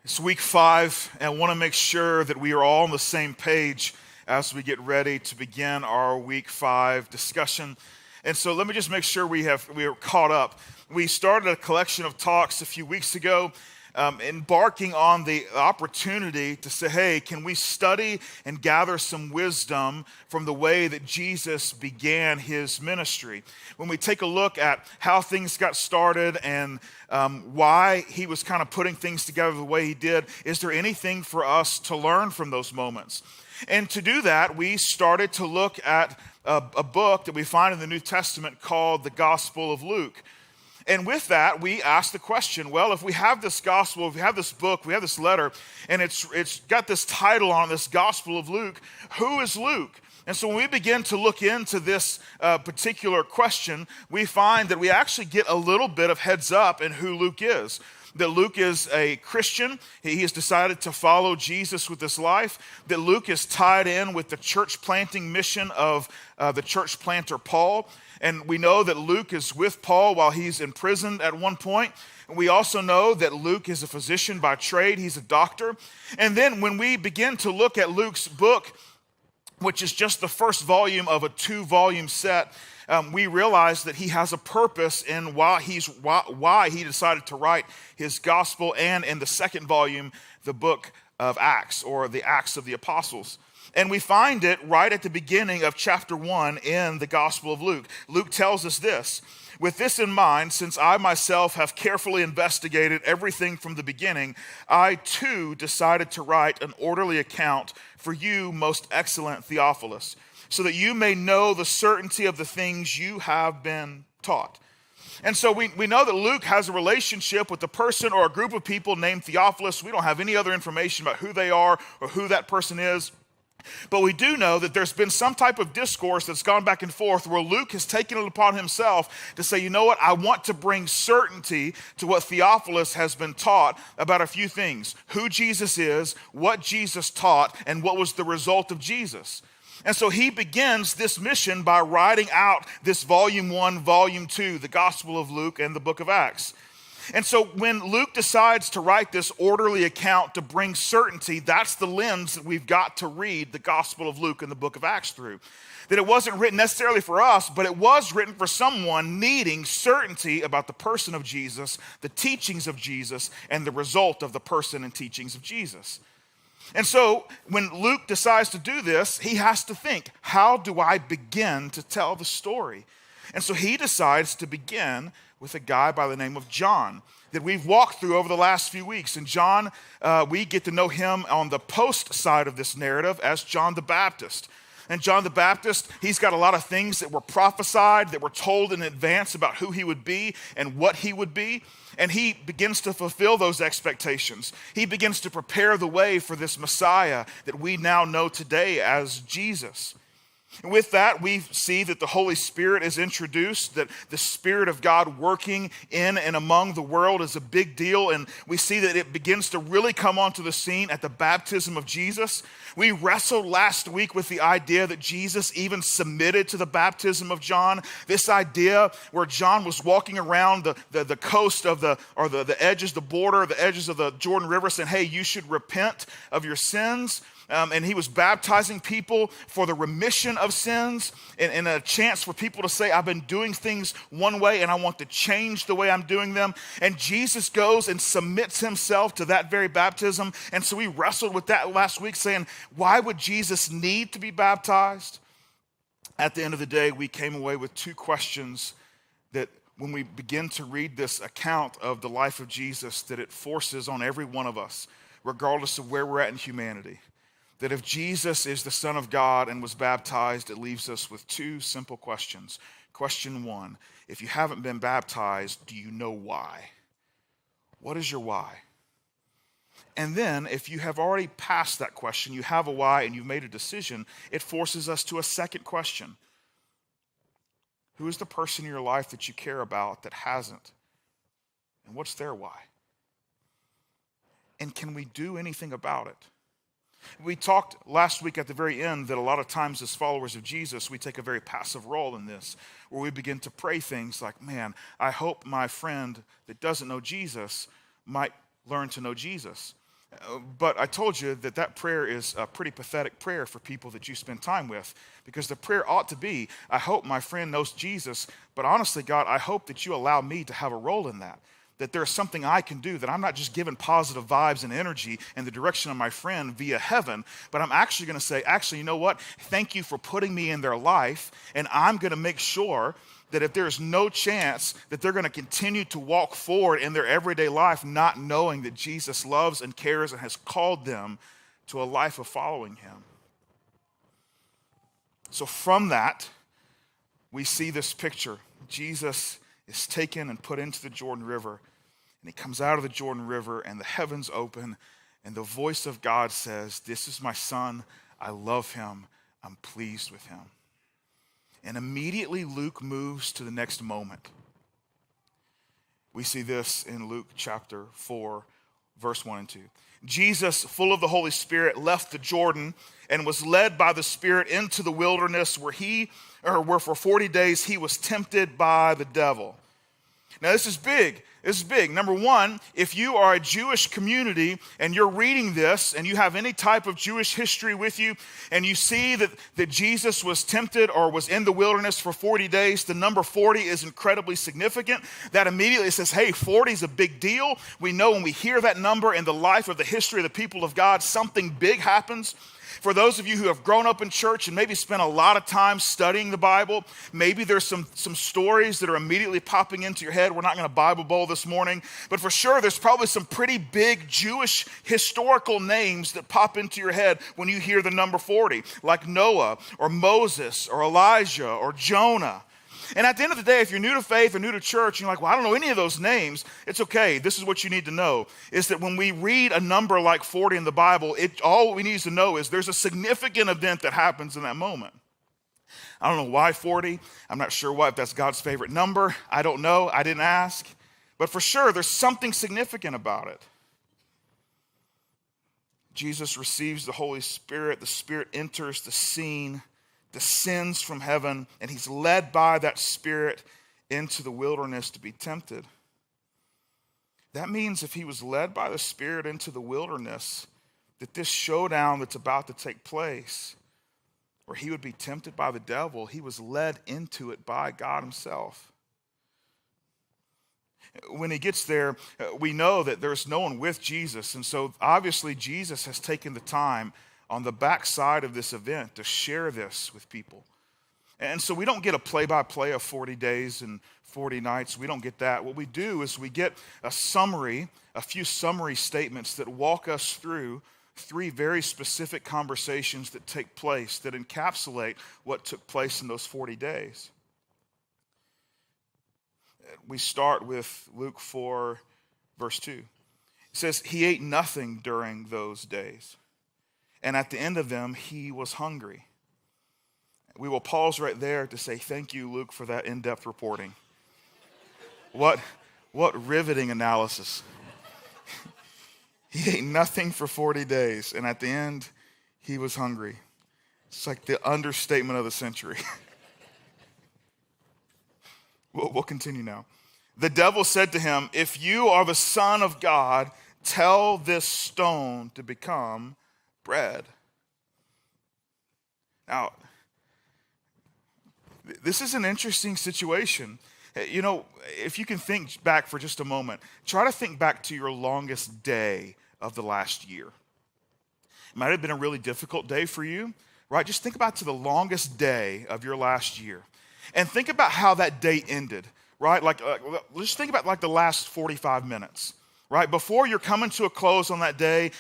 It's week 5, and I want to make sure that we are all on the same page as we get ready to begin our week 5 discussion. And so let me just make sure we are caught up. We started a collection of talks a few weeks ago, embarking on the opportunity to say, hey, can we study and gather some wisdom from the way that Jesus began his ministry? When we take a look at how things got started and why he was kind of putting things together the way he did, is there anything for us to learn from those moments? And to do that, we started to look at a book that we find in the New Testament called the Gospel of Luke. And with that, we asked the question, well, if we have this gospel, if we have this book, we have this letter, and it's got this title on this Gospel of Luke, who is Luke? And so when we begin to look into this particular question, we find that we actually get a little bit of heads up in who Luke is. That Luke is a Christian. He has decided to follow Jesus with his life. That Luke is tied in with the church planting mission of the church planter Paul. And we know that Luke is with Paul while he's imprisoned at one point. And we also know that Luke is a physician by trade. He's a doctor. And then when we begin to look at Luke's book, which is just the first volume of a 2-volume set, we realize that he has a purpose in why he decided to write his gospel, and in the second volume, the book of Acts, or the Acts of the Apostles. And we find it right at the beginning of chapter 1 in the Gospel of Luke. Luke tells us this: with this in mind, since I myself have carefully investigated everything from the beginning, I too decided to write an orderly account for you, most excellent Theophilus, so that you may know the certainty of the things you have been taught. And so we know that Luke has a relationship with a person or a group of people named Theophilus. We don't have any other information about who they are or who that person is. But we do know that there's been some type of discourse that's gone back and forth where Luke has taken it upon himself to say, you know what, I want to bring certainty to what Theophilus has been taught about a few things: who Jesus is, what Jesus taught, and what was the result of Jesus. And so he begins this mission by writing out this volume 1, volume 2, the Gospel of Luke and the book of Acts. And so when Luke decides to write this orderly account to bring certainty, that's the lens that we've got to read the Gospel of Luke and the book of Acts through. That it wasn't written necessarily for us, but it was written for someone needing certainty about the person of Jesus, the teachings of Jesus, and the result of the person and teachings of Jesus. And so when Luke decides to do this, he has to think, how do I begin to tell the story? And so he decides to begin with a guy by the name of John that we've walked through over the last few weeks. And John, we get to know him on the post side of this narrative as John the Baptist. And John the Baptist, he's got a lot of things that were prophesied, that were told in advance about who he would be and what he would be. And he begins to fulfill those expectations. He begins to prepare the way for this Messiah that we now know today as Jesus. And with that, we see that the Holy Spirit is introduced, that the Spirit of God working in and among the world is a big deal. And we see that it begins to really come onto the scene at the baptism of Jesus. We wrestled last week with the idea that Jesus even submitted to the baptism of John. This idea where John was walking around the coast of the edges, the border, the edges of the Jordan River, saying, hey, you should repent of your sins. And he was baptizing people for the remission of sins and a chance for people to say, I've been doing things one way and I want to change the way I'm doing them. And Jesus goes and submits himself to that very baptism. And so we wrestled with that last week, saying, why would Jesus need to be baptized? At the end of the day, we came away with 2 questions that when we begin to read this account of the life of Jesus, that it forces on every one of us, regardless of where we're at in humanity. That if Jesus is the Son of God and was baptized, it leaves us with 2 simple questions. Question 1, if you haven't been baptized, do you know why? What is your why? And then if you have already passed that question, you have a why and you've made a decision, it forces us to a second question. Who is the person in your life that you care about that hasn't? And what's their why? And can we do anything about it? We talked last week at the very end that a lot of times as followers of Jesus, we take a very passive role in this, where we begin to pray things like, man, I hope my friend that doesn't know Jesus might learn to know Jesus. But I told you that that prayer is a pretty pathetic prayer for people that you spend time with, because the prayer ought to be, I hope my friend knows Jesus, but honestly, God, I hope that you allow me to have a role in that there's something I can do, that I'm not just giving positive vibes and energy in the direction of my friend via heaven, but I'm actually going to say, actually, you know what? Thank you for putting me in their life, and I'm going to make sure that if there's no chance that they're going to continue to walk forward in their everyday life not knowing that Jesus loves and cares and has called them to a life of following him. So from that, we see this picture. Jesus is taken and put into the Jordan River, and he comes out of the Jordan River, and the heavens open, and the voice of God says, "This is my son, I love him, I'm pleased with him." And immediately Luke moves to the next moment. We see this in Luke chapter 4, verse 1 and 2. Jesus, full of the Holy Spirit, left the Jordan and was led by the Spirit into the wilderness where for 40 days he was tempted by the devil. Now this is big. This is big. Number one, if you are a Jewish community and you're reading this and you have any type of Jewish history with you and you see that Jesus was tempted or was in the wilderness for 40 days, the number 40 is incredibly significant. That immediately says, hey, 40 is a big deal. We know when we hear that number in the life of the history of the people of God, something big happens. For those of you who have grown up in church and maybe spent a lot of time studying the Bible, maybe there's some stories that are immediately popping into your head. We're not going to Bible bowl this morning, but for sure there's probably some pretty big Jewish historical names that pop into your head when you hear the number 40, like Noah or Moses or Elijah or Jonah. And at the end of the day, if you're new to faith or new to church, and you're like, well, I don't know any of those names, it's okay. This is what you need to know, is that when we read a number like 40 in the Bible, all we need to know is there's a significant event that happens in that moment. I don't know why 40. I'm not sure if that's God's favorite number. I don't know. I didn't ask. But for sure, there's something significant about it. Jesus receives the Holy Spirit. The Spirit enters the scene, descends from heaven, and he's led by that Spirit into the wilderness to be tempted. That means if he was led by the Spirit into the wilderness, that this showdown that's about to take place, where he would be tempted by the devil, he was led into it by God himself. When he gets there, we know that there's no one with Jesus, and so obviously Jesus has taken the time on the backside of this event to share this with people. And so we don't get a play-by-play of 40 days and 40 nights. We don't get that. What we do is we get a few summary statements that walk us through 3 very specific conversations that take place that encapsulate what took place in those 40 days. We start with Luke 4, verse 2. It says, he ate nothing during those days, and at the end of them, he was hungry. We will pause right there to say thank you, Luke, for that in-depth reporting. What riveting analysis. He ate nothing for 40 days, and at the end, he was hungry. It's like the understatement of the century. We'll continue now. The devil said to him, if you are the Son of God, tell this stone to become bread. Now, this is an interesting situation. You know, if you can think back for just a moment, try to think back to your longest day of the last year. It might have been a really difficult day for you, right? Just think about to the longest day of your last year. And think about how that day ended, right? Just think about the last 45 minutes. Right? Before you're coming to a close on that day,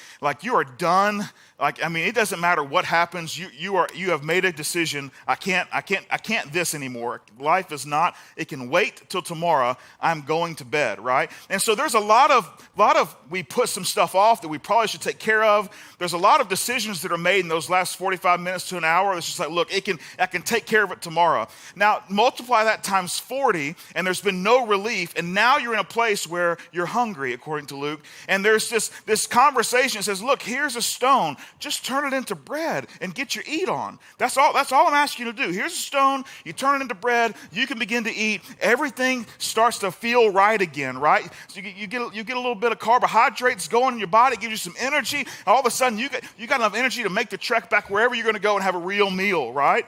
you are done. It doesn't matter what happens. You have made a decision. I can't this anymore. Life is not, it can wait till tomorrow. I'm going to bed, right? And so there's a lot of we put some stuff off that we probably should take care of. There's a lot of decisions that are made in those last 45 minutes to an hour. It's just look, I can take care of it tomorrow. Now multiply that times 40, and there's been no relief, and now you're in a place where you're hungry, according according to Luke. And there's this conversation that says, look, here's a stone. Just turn it into bread and get your eat on. That's all I'm asking you to do. Here's a stone. You turn it into bread. You can begin to eat. Everything starts to feel right again, right? So you get a little bit of carbohydrates going in your body, gives you some energy. All of a sudden, you got enough energy to make the trek back wherever you're going to go and have a real meal, right?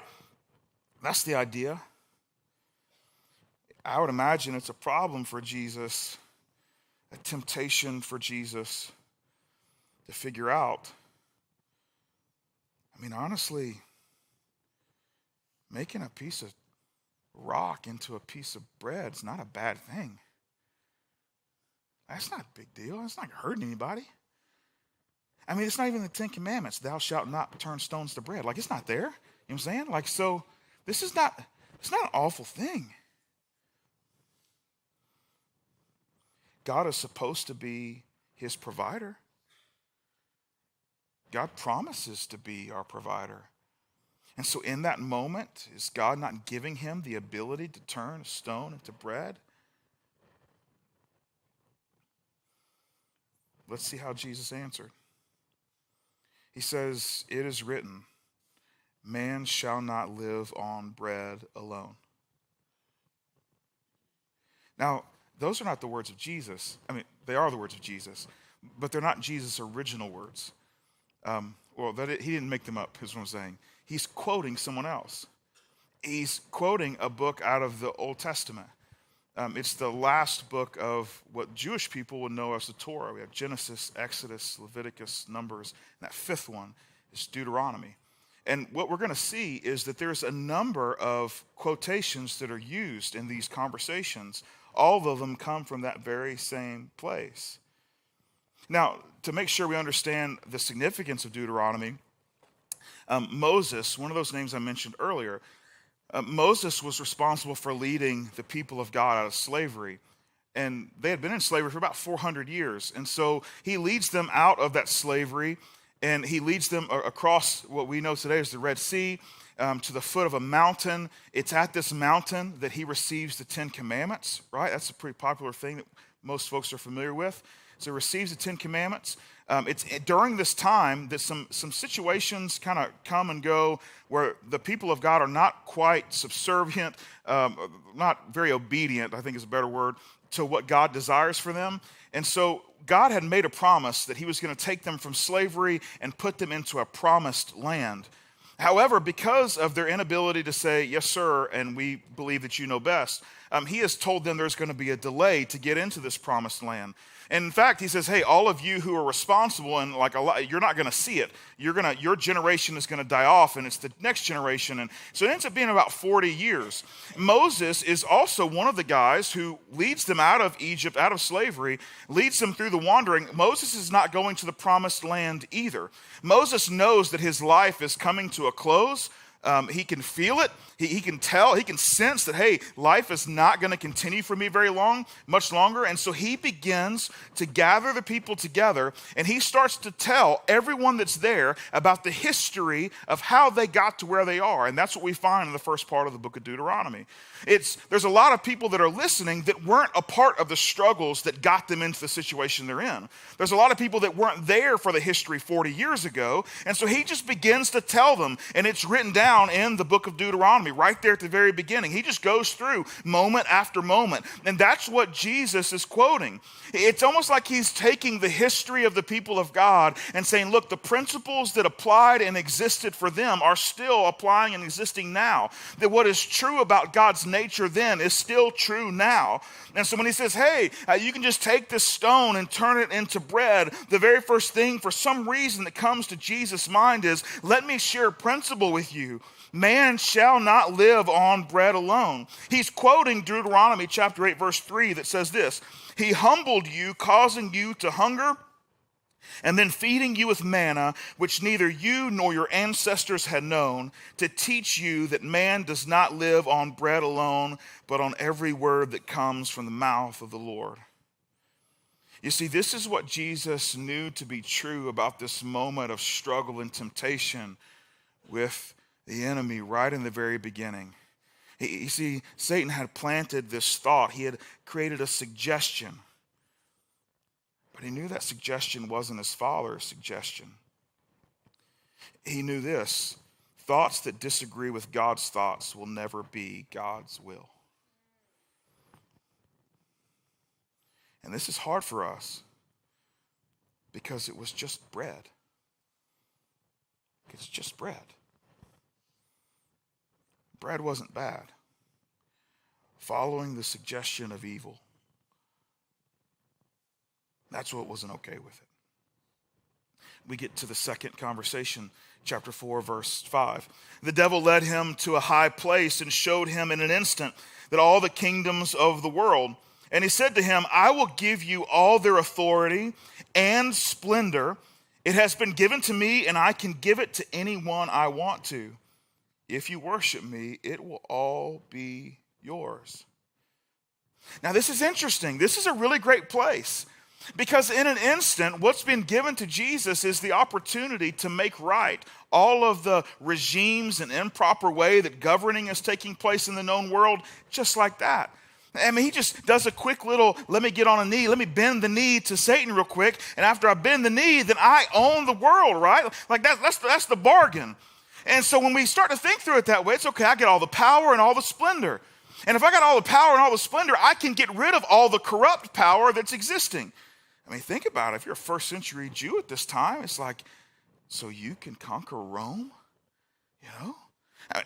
That's the idea. I would imagine it's a problem for Jesus, a temptation for Jesus to figure out. I mean, honestly, making a piece of rock into a piece of bread is not a bad thing. That's not a big deal. It's not hurting anybody. I mean, it's not even the Ten Commandments. Thou shalt not turn stones to bread. Like, it's not there. You know what I'm saying? Like, so it's not an awful thing. God is supposed to be his provider. God promises to be our provider. And so in that moment, is God not giving him the ability to turn a stone into bread? Let's see how Jesus answered. He says, it is written, man shall not live on bread alone. Now, those are not the words of Jesus. I mean, they are the words of Jesus, but they're not Jesus' original words. He didn't make them up, is what I'm saying. He's quoting someone else. He's quoting a book out of the Old Testament. It's the last book of what Jewish people would know as the Torah. We have Genesis, Exodus, Leviticus, Numbers, and that fifth one is Deuteronomy. And what we're going to see is that there's a number of quotations that are used in these conversations. All of them come from that very same place. Now, to make sure we understand the significance of Deuteronomy, Moses, one of those names I mentioned earlier, Moses was responsible for leading the people of God out of slavery. And they had been in slavery for about 400 years. And so he leads them out of that slavery, and he leads them across what we know today as the Red Sea, to the foot of a mountain. It's at this mountain that he receives the Ten Commandments, right? That's a pretty popular thing that most folks are familiar with. So he receives the Ten Commandments. It's during this time that some situations kind of come and go where the people of God are not quite subservient, not very obedient, I think is a better word, to what God desires for them. And so God had made a promise that he was going to take them from slavery and put them into a promised land. However, because of their inability to say, yes, sir, and we believe that you know best, he has told them there's going to be a delay to get into this promised land. And in fact, he says, hey, all of you who are responsible, and like a lot, you're not going to see it. Your generation is going to die off, and it's the next generation. And so it ends up being about 40 years. Moses is also one of the guys who leads them out of Egypt, out of slavery, leads them through the wandering. Moses is not going to the promised land either. Moses knows that his life is coming to a close. He can feel it. He can tell. He can sense that, hey, life is not going to continue for me much longer. And so he begins to gather the people together, and he starts to tell everyone that's there about the history of how they got to where they are. And that's what we find in the first part of the book of Deuteronomy. There's a lot of people that are listening that weren't a part of the struggles that got them into the situation they're in. There's a lot of people that weren't there for the history 40 years ago. And so he just begins to tell them, and it's written down in the book of Deuteronomy, right there at the very beginning. He just goes through moment after moment. And that's what Jesus is quoting. It's almost like he's taking the history of the people of God and saying, look, the principles that applied and existed for them are still applying and existing now. That what is true about God's nature then is still true now. And so when he says, hey, you can just take this stone and turn it into bread, the very first thing for some reason that comes to Jesus' mind is, let me share a principle with you. Man shall not live on bread alone. He's quoting Deuteronomy chapter 8, verse 3 that says this, he humbled you, causing you to hunger, and then feeding you with manna, which neither you nor your ancestors had known, to teach you that man does not live on bread alone, but on every word that comes from the mouth of the Lord. You see, this is what Jesus knew to be true about this moment of struggle and temptation with the enemy right in the very beginning. You see, Satan had planted this thought. He had created a suggestion But he knew that suggestion wasn't his father's suggestion. He knew this: thoughts that disagree with God's thoughts will never be God's will. And this is hard for us because it was just bread. It's just bread. Bread wasn't bad. Following the suggestion of evil, that's what wasn't okay with it. We get to the second conversation, chapter 4, verse 5. The devil led him to a high place and showed him in an instant that all the kingdoms of the world. And he said to him, I will give you all their authority and splendor. It has been given to me, and I can give it to anyone I want to. If you worship me, it will all be yours. Now, this is interesting. This is a really great place because in an instant, what's been given to Jesus is the opportunity to make right all of the regimes and improper way that governing is taking place in the known world, just like that. I mean, he just does a quick little, let me get on a knee, let me bend the knee to Satan real quick, and after I bend the knee, then I own the world, right? Like that's the bargain. And so when we start to think through it that way, it's okay, I get all the power and all the splendor. And if I got all the power and all the splendor, I can get rid of all the corrupt power that's existing. I mean, think about it. If you're a first century Jew at this time, it's like, so you can conquer Rome? You know?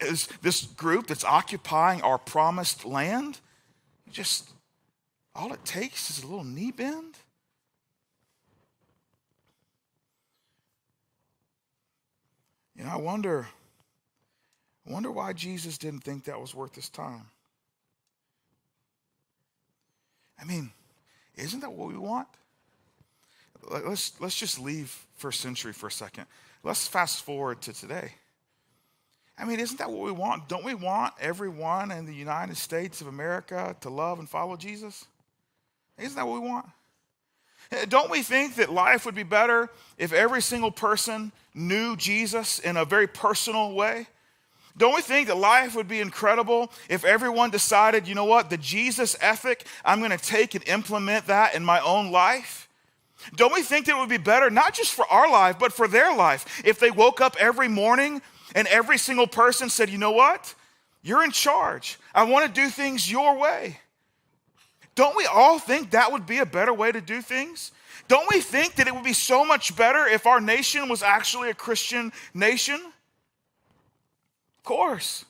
Is this group that's occupying our promised land, just all it takes is a little knee bend? You know, I wonder why Jesus didn't think that was worth his time. I mean, isn't that what we want? Let's just leave first century for a second. Let's fast forward to today. I mean, isn't that what we want? Don't we want everyone in the United States of America to love and follow Jesus? Isn't that what we want? Don't we think that life would be better if every single person knew Jesus in a very personal way? Don't we think that life would be incredible if everyone decided, you know what, the Jesus ethic, I'm going to take and implement that in my own life? Don't we think that it would be better, not just for our life, but for their life, if they woke up every morning and every single person said, you know what, you're in charge. I want to do things your way. Don't we all think that would be a better way to do things? Don't we think that it would be so much better if our nation was actually a Christian nation? Of course.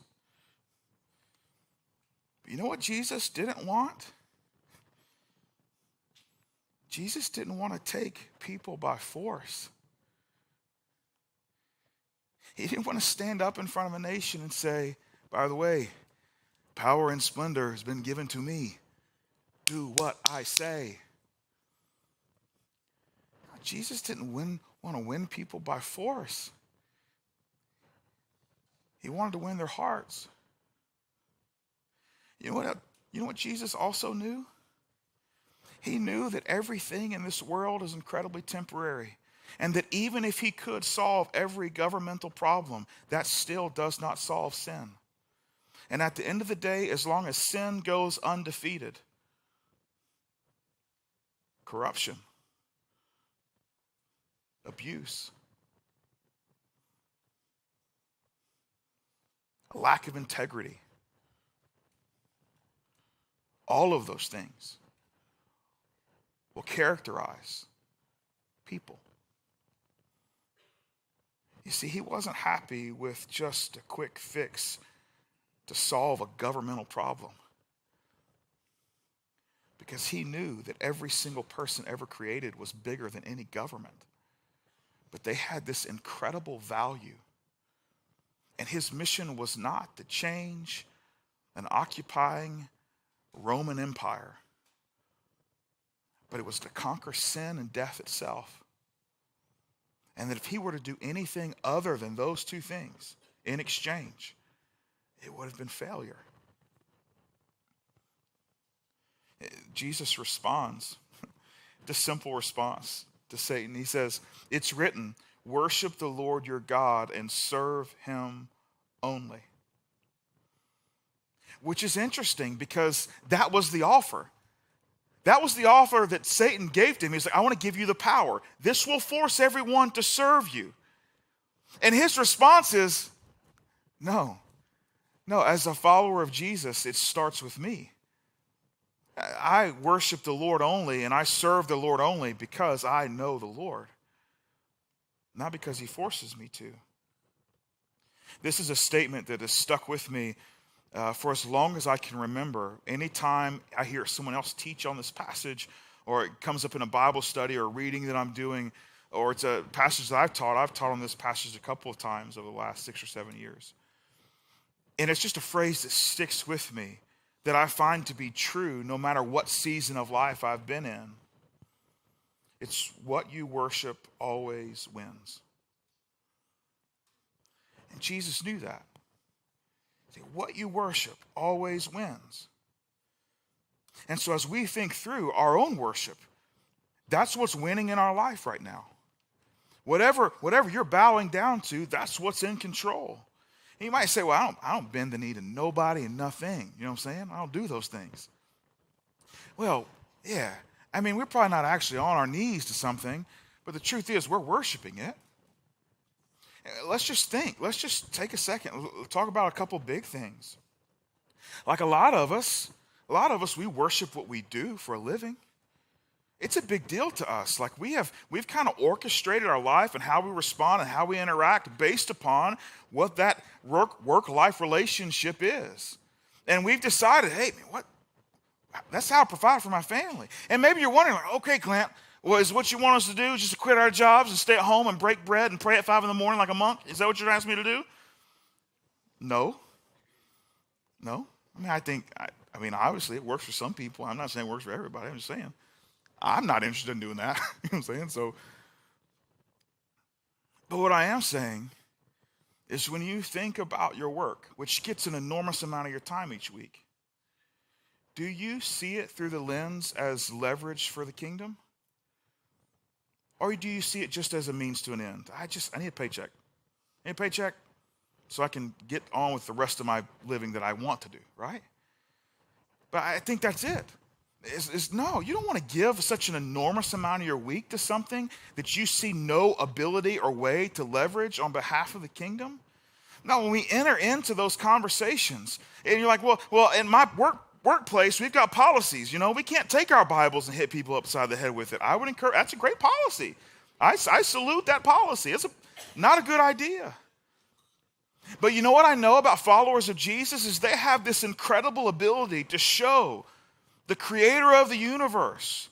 But you know what Jesus didn't want? Jesus didn't want to take people by force. He didn't want to stand up in front of a nation and say, by the way, power and splendor has been given to me. Do what I say. Jesus didn't want to win people by force. He wanted to win their hearts. You know what Jesus also knew? He knew that everything in this world is incredibly temporary, and that even if he could solve every governmental problem, that still does not solve sin. And at the end of the day, as long as sin goes undefeated, corruption, abuse, a lack of integrity, all of those things will characterize people. You see, he wasn't happy with just a quick fix to solve a governmental problem, because he knew that every single person ever created was bigger than any government. But they had this incredible value. And his mission was not to change an occupying Roman Empire, but it was to conquer sin and death itself. And that if he were to do anything other than those two things in exchange, it would have been failure. Jesus responds, the simple response to Satan. He says, it's written, worship the Lord your God and serve him only. Which is interesting because that was the offer. That was the offer that Satan gave to him. He's like, I want to give you the power. This will force everyone to serve you. And his response is, no, as a follower of Jesus, it starts with me. I worship the Lord only, and I serve the Lord only because I know the Lord, not because he forces me to. This is a statement that has stuck with me for as long as I can remember. Anytime I hear someone else teach on this passage, or it comes up in a Bible study or reading that I'm doing, or it's a passage that I've taught on this passage a couple of times over the last 6 or 7 years. And it's just a phrase that sticks with me, that I find to be true no matter what season of life I've been in. It's what you worship always wins. And Jesus knew that. What you worship always wins. And so as we think through our own worship, that's what's winning in our life right now. Whatever you're bowing down to, that's what's in control. And you might say, well, I don't bend the knee to nobody and nothing. You know what I'm saying? I don't do those things. Well, yeah. I mean, we're probably not actually on our knees to something, but the truth is we're worshiping it. Let's just think. Let's just take a second. Talk about a couple big things. Like a lot of us, we worship what we do for a living. It's a big deal to us. Like we've kind of orchestrated our life and how we respond and how we interact based upon what that work-life relationship is. And we've decided, hey, that's how I provide for my family. And maybe you're wondering, like, okay, Clint, well, is what you want us to do just to quit our jobs and stay at home and break bread and pray at 5 a.m. like a monk? Is that what you're asking me to do? No. I mean, obviously it works for some people. I'm not saying it works for everybody. I'm just saying I'm not interested in doing that. You know what I'm saying? So, but what I am saying is when you think about your work, which gets an enormous amount of your time each week, do you see it through the lens as leverage for the kingdom? Or do you see it just as a means to an end? I need a paycheck. I need a paycheck so I can get on with the rest of my living that I want to do, right? But I think that's it. No, you don't want to give such an enormous amount of your week to something that you see no ability or way to leverage on behalf of the kingdom. No, when we enter into those conversations, and you're like, well, in my workplace, we've got policies. You know, we can't take our Bibles and hit people upside the head with it. I would encourage, that's a great policy. I salute that policy. It's not a good idea. But you know what I know about followers of Jesus is they have this incredible ability to show the creator of the universe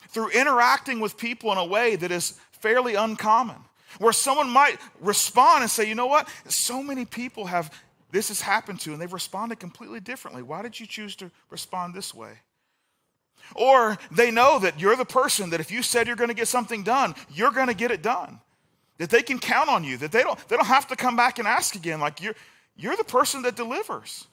through interacting with people in a way that is fairly uncommon, where someone might respond and say, you know what, so many people this has happened to, and they've responded completely differently. Why did you choose to respond this way? Or they know that you're the person that if you said you're going to get something done, you're going to get it done. That they can count on you, that they don't have to come back and ask again. Like you're the person that delivers.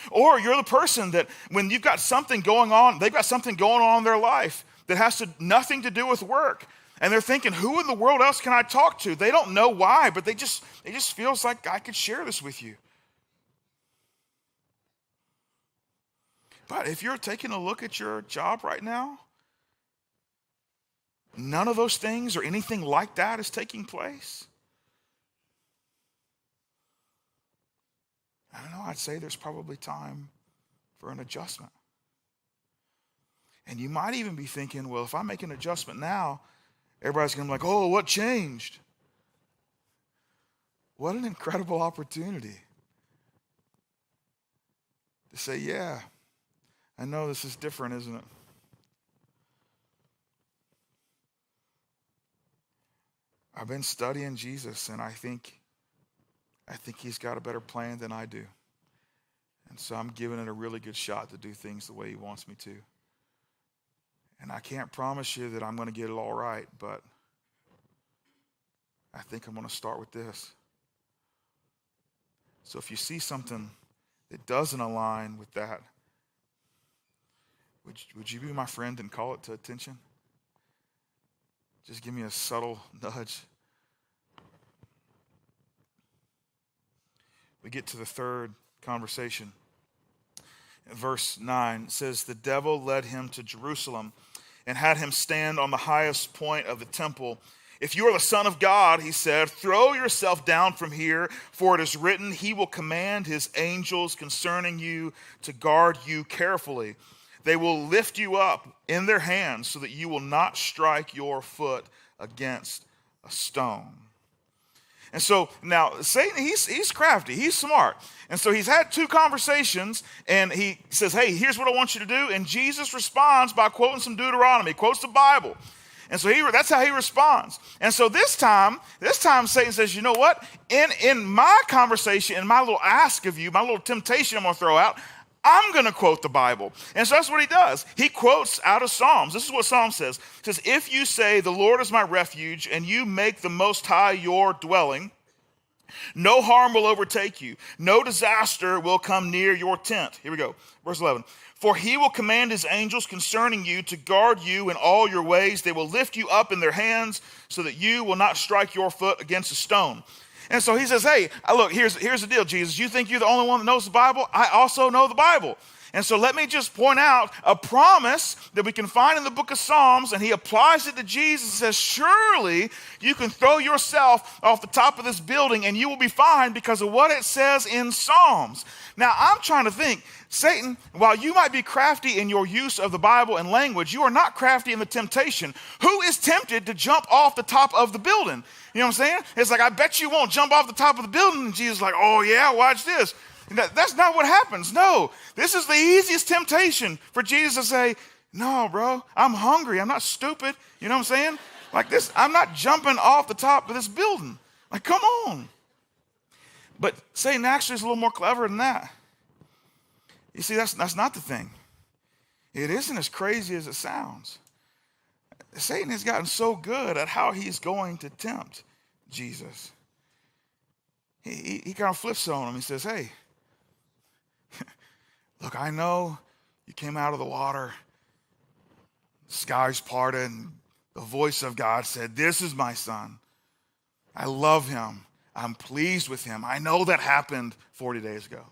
Or you're the person that when you've got something going on, they've got something going on in their life that has nothing to do with work. And they're thinking, who in the world else can I talk to? They don't know why, but it just feels like I could share this with you. But if you're taking a look at your job right now, none of those things or anything like that is taking place. I don't know, I'd say there's probably time for an adjustment. And you might even be thinking, well, if I make an adjustment now, everybody's going to be like, oh, what changed? What an incredible opportunity to say, yeah, I know this is different, isn't it? I've been studying Jesus, and I think he's got a better plan than I do. And so I'm giving it a really good shot to do things the way he wants me to. And I can't promise you that I'm going to get it all right, but I think I'm going to start with this. So if you see something that doesn't align with that, would you be my friend and call it to attention? Just give me a subtle nudge. We get to the third conversation. Verse 9 says, the devil led him to Jerusalem and had him stand on the highest point of the temple. If you are the Son of God, he said, throw yourself down from here, for it is written, he will command his angels concerning you to guard you carefully. They will lift you up in their hands so that you will not strike your foot against a stone. And so now Satan, he's crafty, he's smart. And so he's had two conversations and he says, hey, here's what I want you to do. And Jesus responds by quoting some Deuteronomy, quotes the Bible. And so that's how he responds. And so this time Satan says, you know what? In my conversation, in my little ask of you, my little temptation I'm going to throw out, I'm going to quote the Bible. And so that's what he does. He quotes out of Psalms. This is what Psalm says. It says, if you say, the Lord is my refuge, and you make the Most High your dwelling, no harm will overtake you. No disaster will come near your tent. Here we go. Verse 11. For he will command his angels concerning you to guard you in all your ways. They will lift you up in their hands so that you will not strike your foot against a stone. And so he says, hey, look, here's the deal, Jesus. You think you're the only one that knows the Bible? I also know the Bible. And so let me just point out a promise that we can find in the book of Psalms, and he applies it to Jesus and says, surely you can throw yourself off the top of this building and you will be fine because of what it says in Psalms. Now, I'm trying to think, Satan, while you might be crafty in your use of the Bible and language, you are not crafty in the temptation. Who is tempted to jump off the top of the building? You know what I'm saying? It's like, I bet you won't jump off the top of the building. And Jesus is like, oh yeah, watch this. That's not what happens. No, this is the easiest temptation for Jesus to say, no, bro, I'm hungry. I'm not stupid. You know what I'm saying? Like this, I'm not jumping off the top of this building. Like, come on. But Satan actually is a little more clever than that. You see, that's not the thing. It isn't as crazy as it sounds. Satan has gotten so good at how he's going to tempt Jesus. He kind of flips on him. He says, hey, look, I know you came out of the water, the skies parted, and the voice of God said, this is my son. I love him. I'm pleased with him. I know that happened 40 days ago.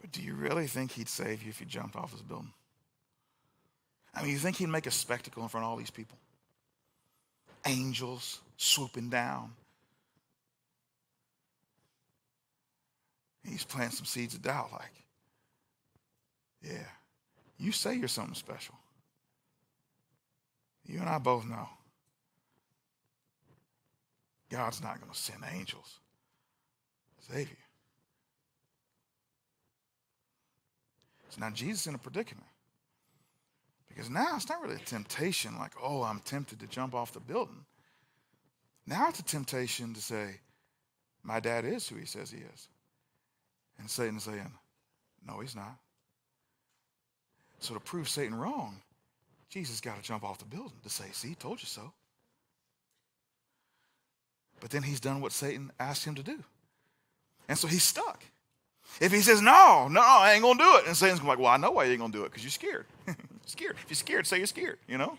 But do you really think he'd save you if you jumped off this building? I mean, you think he'd make a spectacle in front of all these people? Angels swooping down. He's planting some seeds of doubt like, yeah, you say you're something special. You and I both know God's not going to send angels to save you. So now Jesus is in a predicament. Because now it's not really a temptation like, oh, I'm tempted to jump off the building. Now it's a temptation to say, my dad is who he says he is. And Satan's saying, no, he's not. So to prove Satan wrong, Jesus got to jump off the building to say, see, told you so. But then he's done what Satan asked him to do. And so he's stuck. If he says, no, I ain't going to do it. And Satan's like, well, I know why you ain't going to do it, because you're scared. Scared. If you're scared, say you're scared, you know.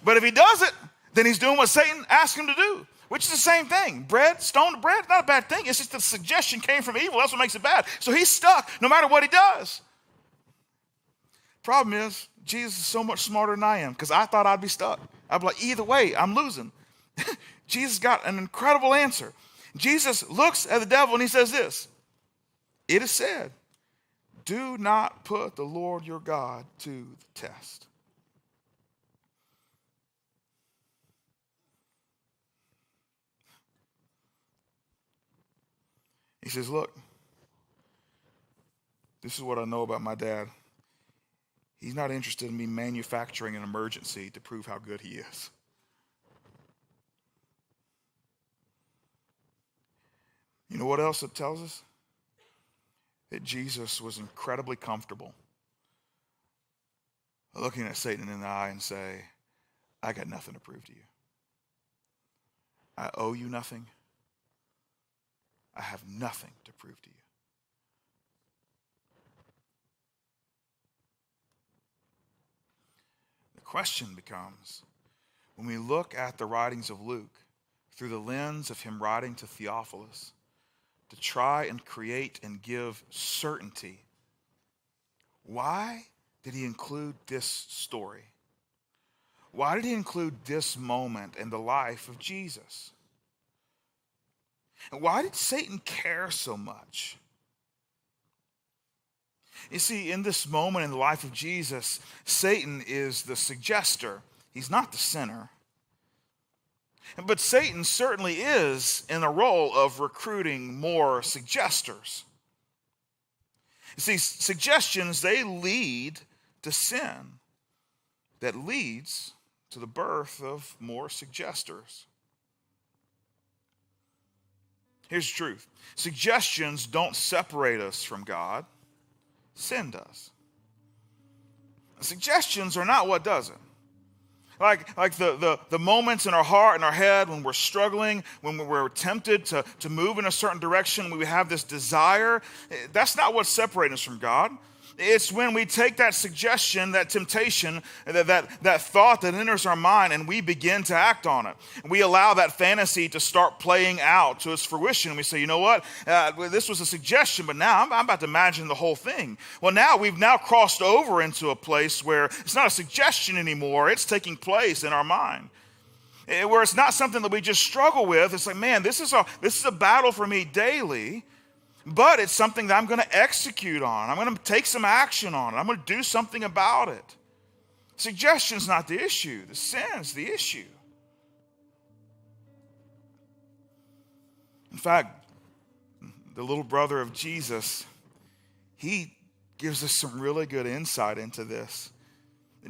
But if he does it, then he's doing what Satan asked him to do, which is the same thing. Bread, stoned bread, not a bad thing. It's just the suggestion came from evil. That's what makes it bad. So he's stuck no matter what he does. Problem is, Jesus is so much smarter than I am, because I thought I'd be stuck. I'd be like, either way, I'm losing. Jesus got an incredible answer. Jesus looks at the devil and he says this, it is said, do not put the Lord your God to the test. He says, look, this is what I know about my dad. He's not interested in me manufacturing an emergency to prove how good he is. You know what else it tells us? That Jesus was incredibly comfortable looking at Satan in the eye and say, I got nothing to prove to you. I owe you nothing. I have nothing to prove to you. The question becomes, when we look at the writings of Luke through the lens of him writing to Theophilus, to try and create and give certainty. Why did he include this story? Why did he include this moment in the life of Jesus? And why did Satan care so much? You see, in this moment in the life of Jesus, Satan is the suggester. He's not the sinner. But Satan certainly is in the role of recruiting more suggesters. You see, suggestions, they lead to sin that leads to the birth of more suggesters. Here's the truth. Suggestions don't separate us from God. Sin does. Suggestions are not what does it. Like the moments in our heart and our head when we're struggling, when we're tempted to move in a certain direction, when we have this desire, that's not what's separating us from God. It's when we take that suggestion, that temptation, that thought that enters our mind, and we begin to act on it. We allow that fantasy to start playing out to its fruition. We say, you know what? This was a suggestion, but now I'm about to imagine the whole thing. Well, now we've crossed over into a place where it's not a suggestion anymore. It's taking place in our mind. Where it's not something that we just struggle with. It's like, man, this is a battle for me daily. But it's something that I'm going to execute on. I'm going to take some action on it. I'm going to do something about it. Suggestion's not the issue. The sin's the issue. In fact, the little brother of Jesus, he gives us some really good insight into this.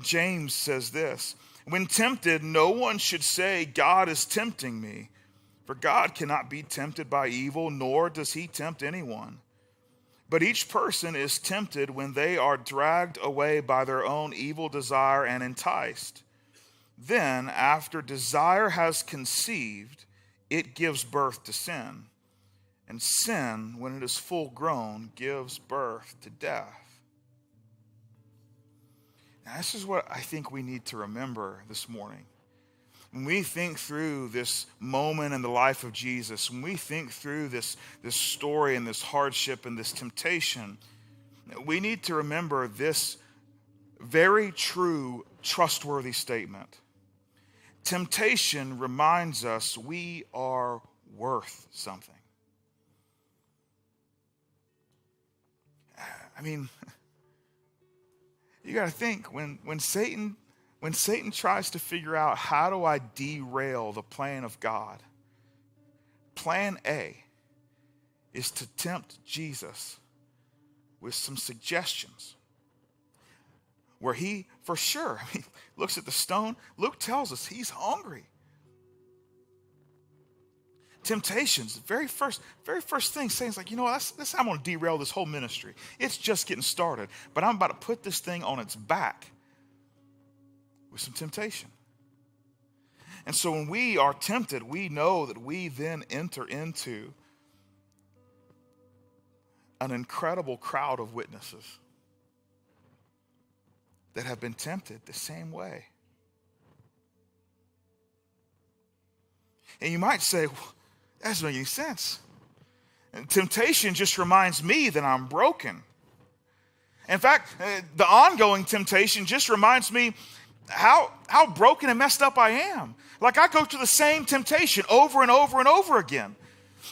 James says this, when tempted, no one should say, God is tempting me. For God cannot be tempted by evil, nor does he tempt anyone. But each person is tempted when they are dragged away by their own evil desire and enticed. Then, after desire has conceived, it gives birth to sin. And sin, when it is full grown, gives birth to death. Now, this is what I think we need to remember this morning. When we think through this moment in the life of Jesus, when we think through this story and this hardship and this temptation, we need to remember this very true, trustworthy statement. Temptation reminds us we are worth something. I mean, you got to think, when Satan tries to figure out how do I derail the plan of God, plan A is to tempt Jesus with some suggestions where he, for sure, looks at the stone. Luke tells us he's hungry. Temptations, very first thing, Satan's like, you know what, I'm going to derail this whole ministry. It's just getting started, but I'm about to put this thing on its back with some temptation. And so when we are tempted, we know that we then enter into an incredible crowd of witnesses that have been tempted the same way. And you might say, well, that doesn't make any sense. And temptation just reminds me that I'm broken. In fact, the ongoing temptation just reminds me how broken and messed up I am. Like I go to the same temptation over and over and over again.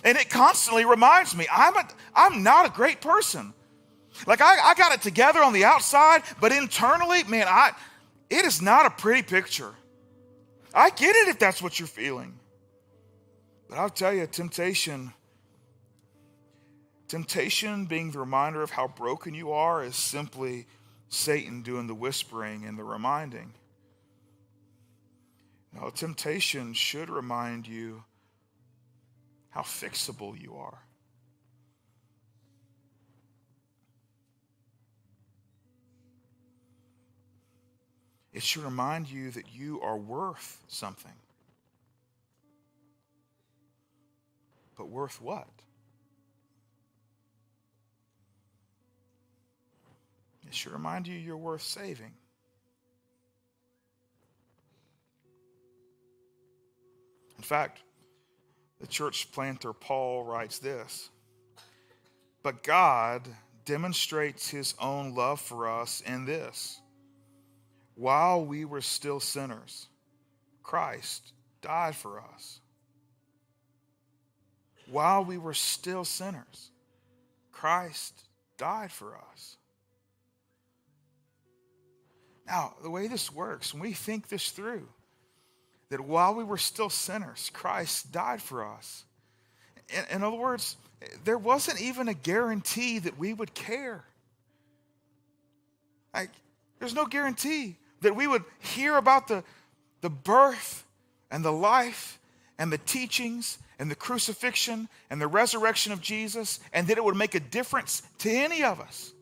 And it constantly reminds me, I'm not a great person. Like I got it together on the outside, but internally, man, it is not a pretty picture. I get it if that's what you're feeling. But I'll tell you, temptation being the reminder of how broken you are is simply Satan doing the whispering and the reminding. No, temptation should remind you how fixable you are. It should remind you that you are worth something. But worth what? It should remind you you're worth saving. In fact, the church planter Paul writes this. But God demonstrates his own love for us in this: while we were still sinners, Christ died for us. While we were still sinners, Christ died for us. Now, the way this works, when we think this through, that while we were still sinners, Christ died for us. In other words, there wasn't even a guarantee that we would care. There's no guarantee that we would hear about the birth and the life and the teachings and the crucifixion and the resurrection of Jesus, and that it would make a difference to any of us.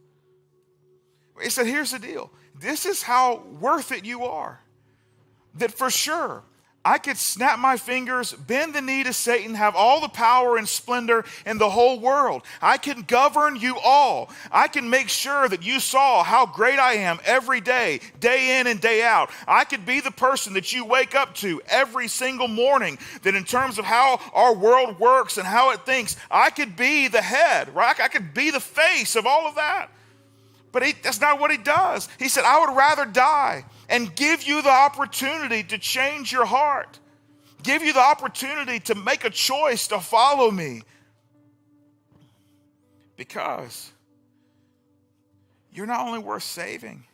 He said, here's the deal. This is how worth it you are. That for sure, I could snap my fingers, bend the knee to Satan, have all the power and splendor in the whole world. I can govern you all. I can make sure that you saw how great I am every day, day in and day out. I could be the person that you wake up to every single morning, that in terms of how our world works and how it thinks, I could be the head, right? I could be the face of all of that. But that's not what he does. He said, I would rather die and give you the opportunity to change your heart. Give you the opportunity to make a choice to follow me. Because you're not only worth saving,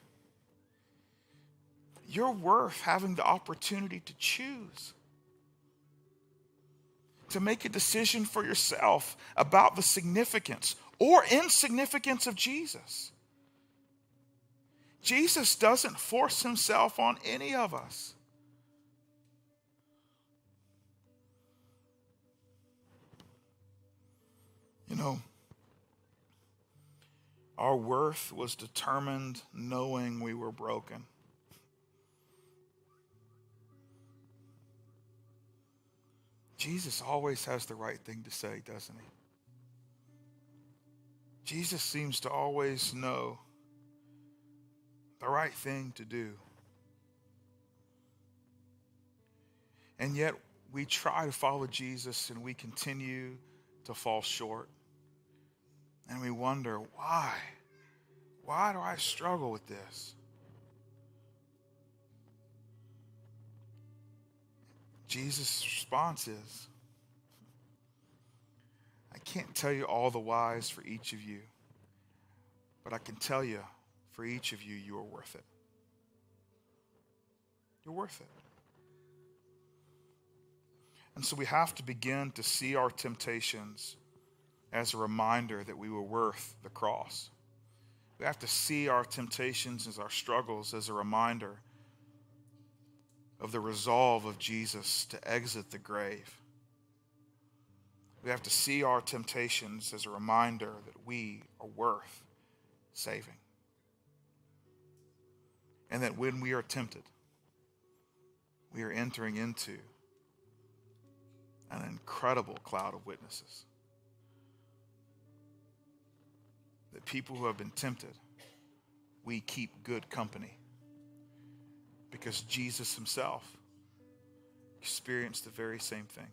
you're worth having the opportunity to choose. To make a decision for yourself about the significance or insignificance of Jesus. Jesus doesn't force himself on any of us. You know, our worth was determined knowing we were broken. Jesus always has the right thing to say, doesn't he? Jesus seems to always know the right thing to do. And yet we try to follow Jesus and we continue to fall short. And we wonder, why? Why do I struggle with this? Jesus' response is, I can't tell you all the whys for each of you, but I can tell you, for each of you, you are worth it. You're worth it. And so we have to begin to see our temptations as a reminder that we were worth the cross. We have to see our temptations as our struggles as a reminder of the resolve of Jesus to exit the grave. We have to see our temptations as a reminder that we are worth saving. And that when we are tempted, we are entering into an incredible cloud of witnesses. That people who have been tempted, we keep good company. Because Jesus himself experienced the very same thing.